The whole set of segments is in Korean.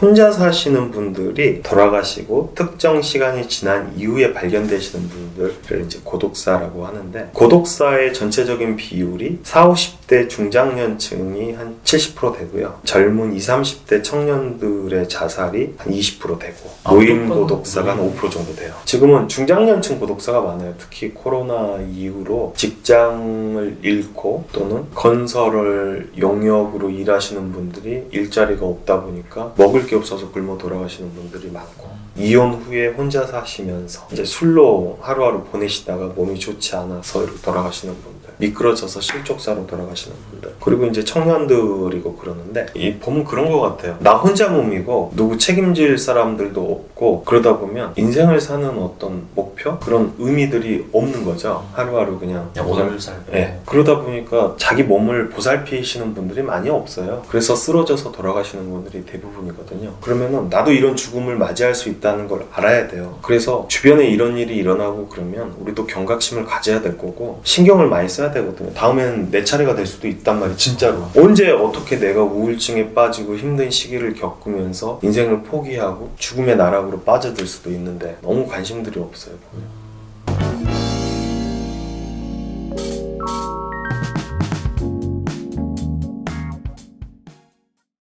혼자 사시는 분들이 돌아가시고 특정 시간이 지난 이후에 발견되시는 분들을 이제 고독사라고 하는데, 고독사의 전체적인 비율이 40, 50대 중장년층이 한 70% 되고요. 젊은 20, 30대 청년들의 자살이 한 20% 되고, 노인 고독사가 한 5% 정도 돼요. 지금은 중장년층 고독사가 많아요. 특히 코로나 이후로 직장을 잃고 또는 건설을 용역으로 일하시는 분들이 일자리가 없다 보니까 먹을 게 없어서 굶어 돌아가시는 분들이 많고, 이혼 후에 혼자 사시면서 이제 술로 하루하루 보내시다가 몸이 좋지 않아서 이렇게 돌아가시는 분들, 미끄러져서 실족사로 돌아가시는 분들, 그리고 이제 청년들이고 그러는데, 이 보면 그런 것 같아요. 나 혼자 몸이고 누구 책임질 사람들도 없고, 그러다 보면 인생을 사는 어떤 목표? 그런 의미들이 없는 거죠. 하루하루 그냥 오늘을 살고. 네. 그러다 보니까 자기 몸을 보살피시는 분들이 많이 없어요. 그래서 쓰러져서 돌아가시는 분들이 대부분이거든요. 그러면은 나도 이런 죽음을 맞이할 수 있다는 걸 알아야 돼요. 그래서 주변에 이런 일이 일어나고 그러면 우리도 경각심을 가져야 될 거고 신경을 많이 써야 되거든요. 다음에는 내 차례가 될 수도 있단 말이에요. 진짜로. 언제 어떻게 내가 우울증에 빠지고 힘든 시기를 겪으면서 인생을 포기하고 죽음의 나락으로 빠져들 수도 있는데 너무 관심들이 없어요.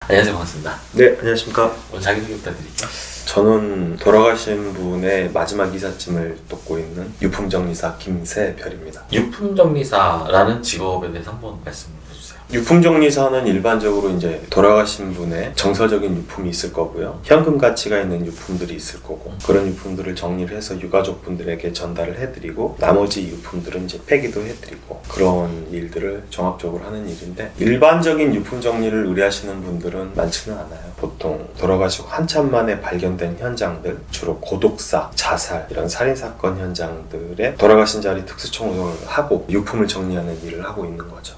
안녕하세요, 반갑습니다. 네, 안녕하십니까. 오늘 자기소개 부탁드릴게요. 저는 돌아가신 분의 마지막 이삿짐을 돕고 있는 유품정리사 김세별입니다. 유품정리사라는 직업에 대해서 한번 말씀해 주세요. 유품정리사는 일반적으로 이제 돌아가신 분의 정서적인 유품이 있을 거고요. 현금 가치가 있는 유품들이 있을 거고, 그런 유품들을 정리를 해서 유가족분들에게 전달을 해드리고, 나머지 유품들은 이제 폐기도 해드리고, 그런 일들을 종합적으로 하는 일인데, 일반적인 유품 정리를 의뢰하시는 분들은 많지는 않아요. 보통 돌아가시고 한참 만에 발견된 현장들, 주로 고독사, 자살, 이런 살인사건 현장들에 돌아가신 자리 특수청소를 하고 유품을 정리하는 일을 하고 있는 거죠.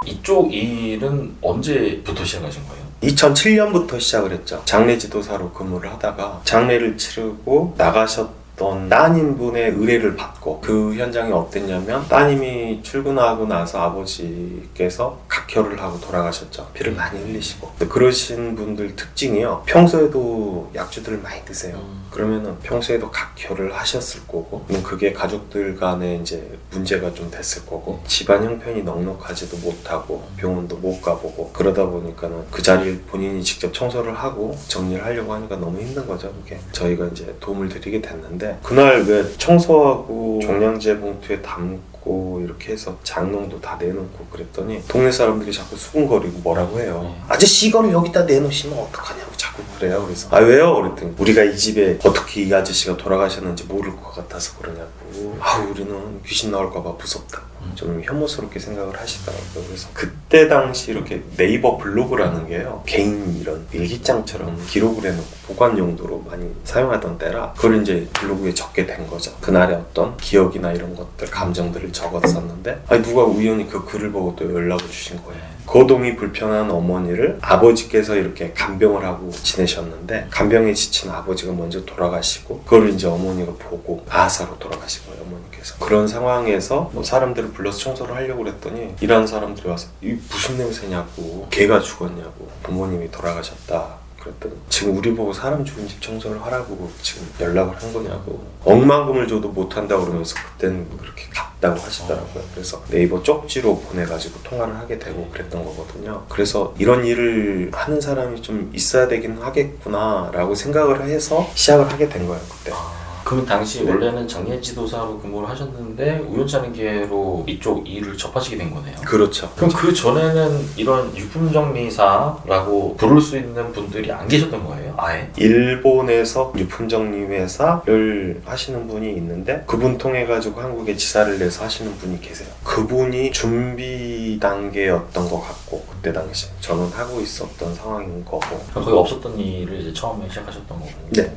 이쪽 일은 언제부터 시작하신 거예요? 2007년부터 시작을 했죠. 장례지도사로 근무를 하다가 장례를 치르고 나가셨던 따님분의 의뢰를 받고, 그 현장이 어땠냐면 따님이 출근하고 나서 아버지께서 각혈을 하고 돌아가셨죠. 피를 많이 흘리시고. 그러신 분들 특징이요, 평소에도 약주들을 많이 드세요. 그러면은 평소에도 각혈을 하셨을 거고, 그게 가족들 간에 이제 문제가 좀 됐을 거고, 집안 형편이 넉넉하지도 못하고 병원도 못 가보고, 그러다 보니까는 그 자리를 본인이 직접 청소를 하고 정리를 하려고 하니까 너무 힘든 거죠. 그게 저희가 이제 도움을 드리게 됐는데, 그날 왜 청소하고 종량제 봉투에 담고 이렇게 해서 장롱도 다 내놓고 그랬더니 동네 사람들이 자꾸 수군거리고 뭐라고 해요. 아저씨 이거를 여기다 내놓으시면 어떡하냐고 자꾸 그래요. 그래서 아 왜요? 그랬더니 우리가 이 집에 어떻게 이 아저씨가 돌아가셨는지 모를 것 같아서 그러냐고. 아 우리는 귀신 나올까 봐 무섭다고 좀 혐오스럽게 생각을 하시더라고요. 그래서 그때 당시 이렇게 네이버 블로그라는 게요, 개인 이런 일기장처럼 기록을 해놓고 보관 용도로 많이 사용하던 때라 그걸 이제 블로그에 적게 된 거죠. 그날의 어떤 기억이나 이런 것들, 감정들을 적었었는데, 아니 누가 우연히 그 글을 보고 또 연락을 주신 거예요. 거동이 불편한 어머니를 아버지께서 이렇게 간병을 하고 지내셨는데, 간병에 지친 아버지가 먼저 돌아가시고, 그걸 이제 어머니가 보고 아사로 돌아가신 거예요, 어머니께서. 그런 상황에서 뭐 사람들을 불러서 청소를 하려고 그랬더니 일하는 사람들이 와서 이 무슨 냄새냐고, 개가 죽었냐고, 부모님이 돌아가셨다. 그랬더니 지금 우리 보고 사람 죽은 집 청소를 하라고 지금 연락을 한 거냐고, 억만금을 줘도 못한다고 그러면서 그때는 그렇게 갔다고 하시더라고요. 그래서 네이버 쪽지로 보내가지고 통화를 하게 되고 그랬던 거거든요. 그래서 이런 일을 하는 사람이 좀 있어야 되긴 하겠구나 라고 생각을 해서 시작을 하게 된 거예요, 그때. 그럼 당시 원래는 장례지도사로 근무를 하셨는데 우연찮은 기회로 이쪽 일을 접하시게 된 거네요. 그렇죠. 그럼 그 전에는 이런 유품정리사라고 부를 수 있는 분들이 안 계셨던 거예요? 아예? 일본에서 유품정리회사를 하시는 분이 있는데, 그분 통해 가지고 한국에 지사를 내서 하시는 분이 계세요. 그분이 준비 단계였던 것 같고, 그때 당시 저는 하고 있었던 상황인 거고. 그럼 거기 없었던 일을 이제 처음에 시작하셨던 거군요. 네.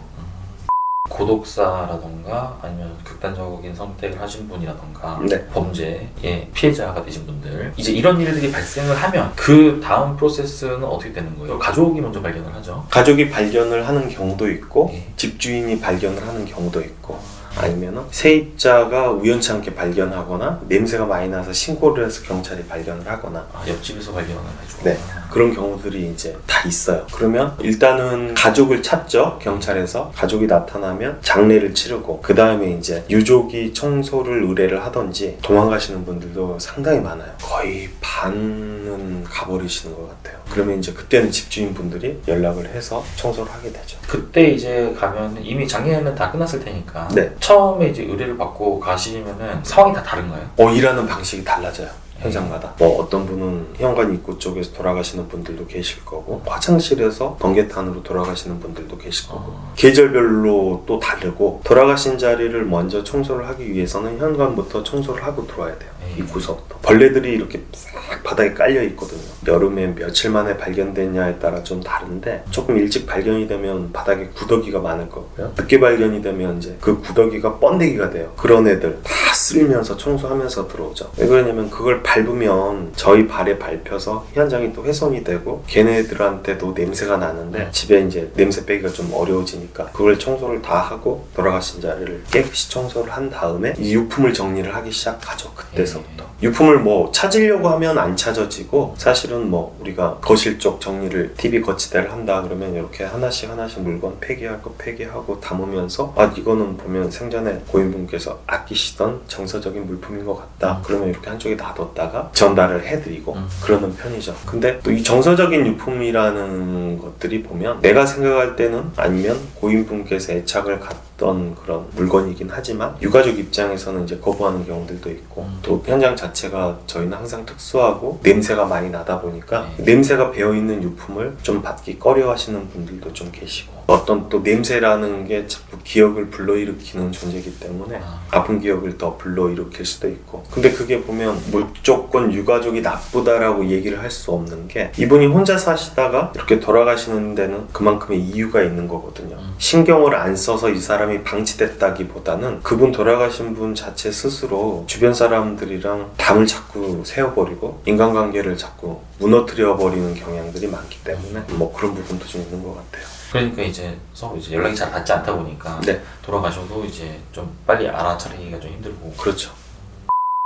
고독사라던가 아니면 극단적인 선택을 하신 분이라던가 네. 범죄의 피해자가 되신 분들, 이제 이런 일들이 발생을 하면 그 다음 프로세스는 어떻게 되는 거예요? 가족이 먼저 발견을 하죠. 가족이 발견을 하는 경우도 있고, 예. 집주인이 발견을 하는 경우도 있고, 아니면 세입자가 우연찮게 발견하거나 냄새가 많이 나서 신고를 해서 경찰이 발견을 하거나 옆집에서 발견을 해주고. 네, 그런 경우들이 이제 다 있어요. 그러면 일단은 가족을 찾죠. 경찰에서 가족이 나타나면 장례를 치르고 그 다음에 이제 유족이 청소를 의뢰를 하던지 도망가시는 분들도 상당히 많아요. 거의 반은 가버리시는 것 같아요. 그러면 이제 그때는 집주인분들이 연락을 해서 청소를 하게 되죠. 그때 이제 가면 이미 장례는 다 끝났을 테니까 네. 처음에 이제 의뢰를 받고 가시면은 상황이 다 다른가요? 일하는 방식이 달라져요. 현장마다. 뭐 어떤 분은 현관 입구 쪽에서 돌아가시는 분들도 계실 거고 화장실에서 번개탄으로 돌아가시는 분들도 계실 거고 계절별로 또 다르고 돌아가신 자리를 먼저 청소를 하기 위해서는 현관부터 청소를 하고 들어와야 돼요. 입구서부터. 벌레들이 이렇게 싹 바닥에 깔려 있거든요. 여름에 며칠 만에 발견됐냐에 따라 좀 다른데 조금 일찍 발견이 되면 바닥에 구더기가 많을 거고요. 늦게 발견이 되면 이제 그 구더기가 번데기가 돼요. 그런 애들 다 쓸면서 청소하면서 들어오죠. 왜 그러냐면 그걸 밟으면 저희 발에 밟혀서 현장이 또 훼손이 되고 걔네들한테도 냄새가 나는데 집에 이제 냄새 빼기가 좀 어려워지니까 그걸 청소를 다 하고 돌아가신 자리를 깨끗이 청소를 한 다음에 이 유품을 정리를 하기 시작하죠. 그때서부터. 유품을 뭐 찾으려고 하면 안 찾아지고 사실은 뭐 우리가 거실 쪽 정리를 TV 거치대를 한다 그러면 이렇게 하나씩 물건 폐기하고 담으면서 이거는 보면 생전에 고인분께서 아끼시던 정서적인 물품인 것 같다. 그러면 이렇게 한쪽에 놔뒀다가 전달을 해드리고 그러는 편이죠. 근데 또 이 정서적인 유품이라는 것들이 보면 내가 생각할 때는 아니면 고인분께서 애착을 갖던 그런 물건이긴 하지만 유가족 입장에서는 이제 거부하는 경우들도 있고 또 현장 자체가 저희는 항상 특수하고 냄새가 많이 나다 보니까 냄새가 배어있는 유품을 좀 받기 꺼려하시는 분들도 좀 계시고 어떤 또 냄새라는 게 자꾸 기억을 불러일으키는 존재이기 때문에 아픈 기억을 더 불러일으킬 수도 있고 근데 그게 보면 무조건 유가족이 나쁘다라고 얘기를 할 수 없는 게 이분이 혼자 사시다가 이렇게 돌아가시는 데는 그만큼의 이유가 있는 거거든요. 신경을 안 써서 이 사람이 방치됐다기보다는 그분 돌아가신 분 자체 스스로 주변 사람들이랑 담을 자꾸 세워버리고 인간관계를 자꾸 무너뜨려버리는 경향들이 많기 때문에 뭐 그런 부분도 좀 있는 것 같아요. 그러니까 이제 서로 이제 연락이 잘 닿지 않다 보니까 네. 돌아가셔도 이제 좀 빨리 알아차리기가 좀 힘들고 그렇죠.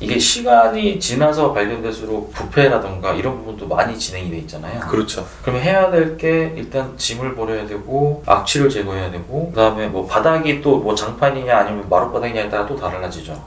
이게 시간이 지나서 발견될수록 부패라던가 이런 부분도 많이 진행이 돼 있잖아요. 그렇죠. 그러면 해야 될 게 일단 짐을 버려야 되고 악취를 제거해야 되고 그다음에 뭐 바닥이 또 뭐 장판이냐 아니면 마룻바닥이냐에 따라 또 달라지죠.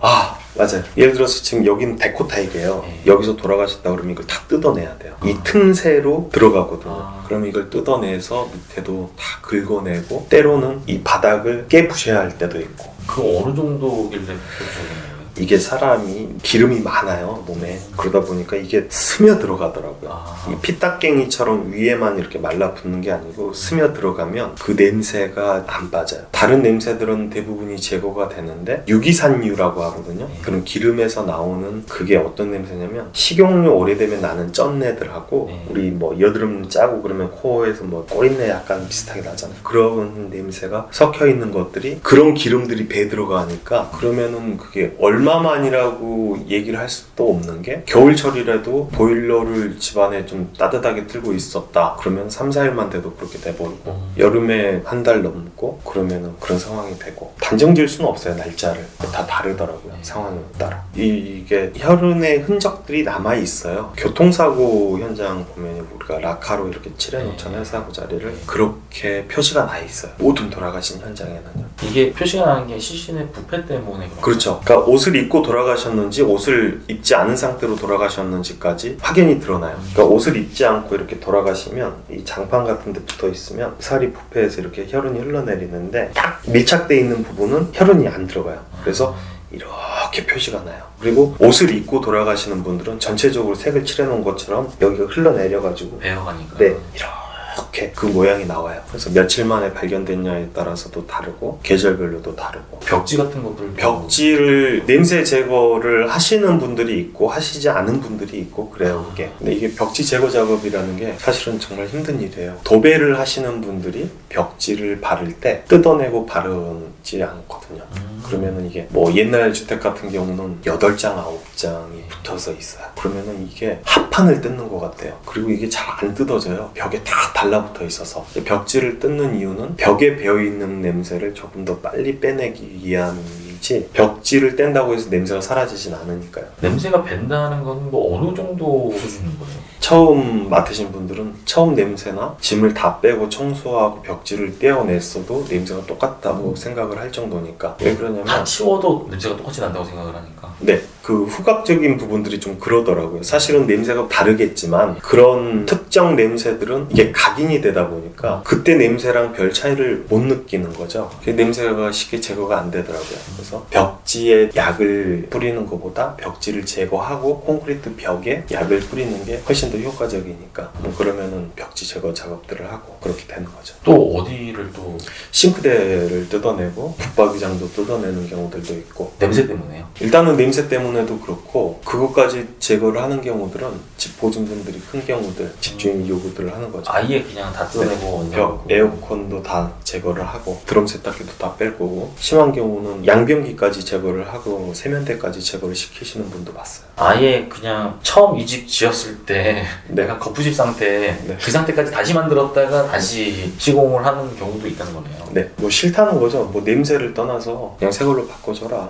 맞아요. 예를 들어서 지금 여기는 데코 타입이에요. 여기서 돌아가셨다 그러면 이걸 다 뜯어내야 돼요. 이 틈새로 들어가거든요. 그러면 이걸 뜯어내서 밑에도 다 긁어내고 때로는 이 바닥을 깨부셔야 할 때도 있고. 그 어느 정도길래 그러셨나요? 이게 사람이 기름이 많아요 몸에. 그러다 보니까 이게 스며 들어가더라고요. 이 피딱갱이처럼 위에만 이렇게 말라붙는 게 아니고 스며 들어가면 그 냄새가 안 빠져요. 다른 냄새들은 대부분이 제거가 되는데 유기산유라고 하거든요. 그런 기름에서 나오는 그게 어떤 냄새냐면 식용유 오래되면 나는 쩐내들하고 우리 뭐 여드름 짜고 그러면 코에서 뭐 꼬린내 약간 비슷하게 나잖아요. 그런 냄새가 섞여 있는 것들이 그런 기름들이 배에 들어가니까 그러면은 그게 얼마만이라고 얘기를 할 수도 없는 게 겨울철이라도 보일러를 집안에 좀 따뜻하게 틀고 있었다 그러면 3-4일만 돼도 그렇게 돼버리고 여름에 한 달 넘고 그러면은 그런 상황이 되고 단정 지을 수는 없어요. 날짜를 다 다르더라고요. 상황에 따라. 이게 혈흔의 흔적들이 남아있어요. 교통사고 현장 보면 우리가 라카로 이렇게 칠해놓잖아요. 사고 자리를. 그렇게 표시가 나 있어요. 모든 돌아가신 현장에는요. 이게 표시가 나는 게 시신의 부패 때문에 그렇죠. 그러니까 옷을 입고 돌아가셨는지 옷을 입지 않은 상태로 돌아가셨는지까지 확인이 드러나요. 그러니까 옷을 입지 않고 이렇게 돌아가시면 이 장판 같은 데 붙어 있으면 살이 부패해서 이렇게 혈흔이 흘러내리는데 딱 밀착되어 있는 부분은 혈흔이 안 들어가요. 그래서 이렇게 표시가 나요. 그리고 옷을 입고 돌아가시는 분들은 전체적으로 색을 칠해놓은 것처럼 여기가 흘러내려가지고 배어가니까 이렇게 그 모양이 나와요. 그래서 며칠 만에 발견됐냐에 따라서도 다르고 계절별로도 다르고 벽지 같은 것들 벽지를 냄새 제거를 하시는 분들이 있고 하시지 않은 분들이 있고 그래요. 그게 근데 이게 벽지 제거 작업이라는 게 사실은 정말 힘든 일이에요. 도배를 하시는 분들이 벽지를 바를 때 뜯어내고 바르지 않거든요. 그러면은 이게 뭐 옛날 주택 같은 경우는 8장 9장이 붙어서 있어요. 그러면은 이게 합판을 뜯는 것 같아요. 그리고 이게 잘 안 뜯어져요. 벽에 다 달라붙어 있어서. 벽지를 뜯는 이유는 벽에 배어있는 냄새를 조금 더 빨리 빼내기 위한 뿐이지 벽지를 뗀다고 해서 냄새가 사라지진 않으니까요. 냄새가 밴다는 건 뭐 어느 정도 수준인 거예요? 처음 맡으신 분들은 처음 냄새나 짐을 다 빼고 청소하고 벽지를 떼어냈어도 냄새가 똑같다고 생각을 할 정도니까. 왜 그러냐면 다 치워도 냄새가 똑같이 난다고 생각을 하니까. 네, 그 후각적인 부분들이 좀 그러더라고요. 사실은 냄새가 다르겠지만 그런 특정 냄새들은 이게 각인이 되다 보니까 그때 냄새랑 별 차이를 못 느끼는 거죠. 그 냄새가 쉽게 제거가 안 되더라고요. 그래서 벽지에 약을 뿌리는 것보다 벽지를 제거하고 콘크리트 벽에 약을 뿌리는 게 훨씬 더 효과적이니까 그러면은 벽지 제거 작업들을 하고 그렇게 되는 거죠. 또 어디를 또 싱크대를 뜯어내고 붙박이장도 뜯어내는 경우들도 있고. 냄새 때문에요? 일단은 냄새 때문에도 그렇고 그것까지 제거를 하는 경우들은 집 보증금들이 큰 경우들 집주인 요구들을 하는 거죠. 아예 그냥 다 뜯어내고 벽, 에어컨도 다 제거를 하고 드럼 세탁기도 다 뺄 거고 심한 경우는 양변기까지 제거를 하고 세면대까지 제거를 시키시는 분도 봤어요. 아예 그냥 처음 이 집 지었을 때 네. 내가 거푸집 상태 네. 그 상태까지 다시 만들었다가 다시 시공을 하는 경우도 있다는 거네요. 네, 뭐 싫다는 거죠. 뭐 냄새를 떠나서 그냥 새 걸로 바꿔줘라.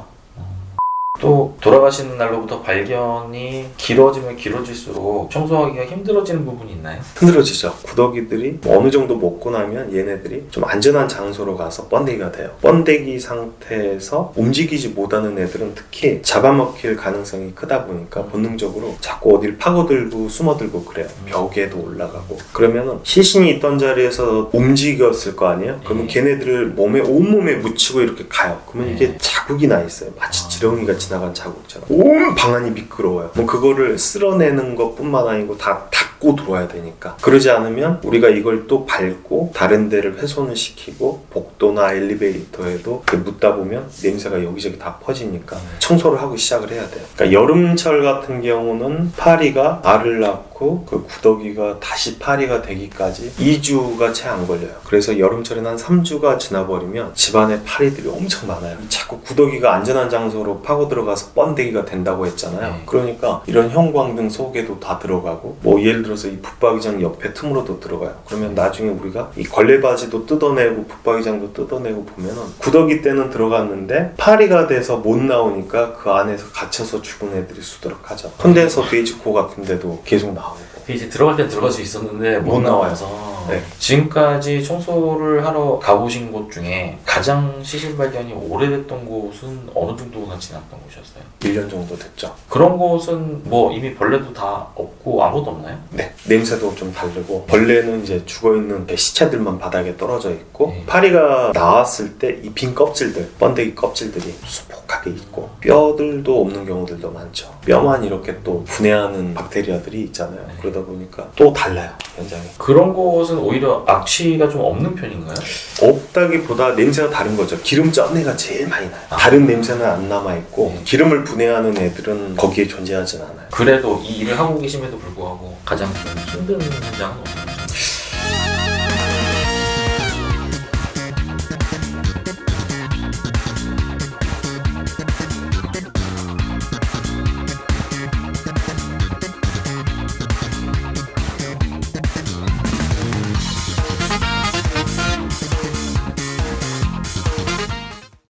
또 돌아가시는 날로부터 발견이 길어지면 길어질수록 청소하기가 힘들어지는 부분이 있나요? 흔들어지죠. 구더기들이 어느 정도 먹고 나면 얘네들이 좀 안전한 장소로 가서 번데기가 돼요. 번데기 상태에서 움직이지 못하는 애들은 특히 잡아먹힐 가능성이 크다 보니까 본능적으로 자꾸 어딜 파고들고 숨어들고 그래요. 벽에도 올라가고. 그러면은 시신이 있던 자리에서 움직였을 거 아니에요? 그러면 걔네들을 온몸에 묻히고 이렇게 가요. 그러면 이게 자국이 나 있어요. 마치 지렁이가 지나간 자국처럼. 온 방안이 미끄러워요. 뭐 그거를 쓸어내는 것뿐만 아니고 다 닦고 들어와야 되니까. 그러지 않으면 우리가 이걸 또 밟고 다른 데를 훼손을 시키고 복도나 엘리베이터에도 묻다 보면 냄새가 여기저기 다 퍼지니까 청소를 하고 시작을 해야 돼요. 그러니까 여름철 같은 경우는 파리가 알을 낳고 그 구더기가 다시 파리가 되기까지 2주가 채 안 걸려요. 그래서 여름철에는 한 3주가 지나버리면 집안에 파리들이 엄청 많아요. 자꾸 구더기가 안전한 장소로 파고 들어가서 번데기가 된다고 했잖아요. 그러니까 이런 형광등 속에도 다 들어가고 뭐 예를 들어서 이 붙박이장 옆에 틈으로도 들어가요. 그러면 나중에 우리가 이 걸레바지도 뜯어내고 붙박이장도 뜯어내고 보면은 구더기 때는 들어갔는데 파리가 돼서 못 나오니까 그 안에서 갇혀서 죽은 애들이 수두룩하죠. 콘덴서 돼지코 같은 데도 계속 나오고. 이제 들어갈 땐 들어갈 수 있었는데 못 나와서. 네. 지금까지 청소를 하러 가보신 곳 중에 가장 시신 발견이 오래됐던 곳은 어느 정도나 지났던 곳이었어요? 1년 정도 됐죠. 그런 곳은 뭐 이미 벌레도 다 없고 아무것도 없나요? 네. 냄새도 좀 다르고 벌레는 이제 죽어있는 시체들만 바닥에 떨어져 있고 네. 파리가 나왔을 때 이 빈 껍질들, 번데기 껍질들이 수북하게 있고 뼈들도 없는 경우들도 많죠. 뼈만 이렇게 또 분해하는 박테리아들이 있잖아요. 네. 그러다 보니까 또 달라요, 현장이. 그런 곳은 오히려 악취가 좀 없는 편인가요? 없다기보다 냄새가 다른 거죠. 기름 쩐내가 제일 많이 나요. 다른 냄새는 안 남아있고 기름을 분해하는 애들은 거기에 존재하진 않아요. 그래도 이 일을 하고 계심에도 불구하고 가장 좀 힘든 현장은 어떤 거죠?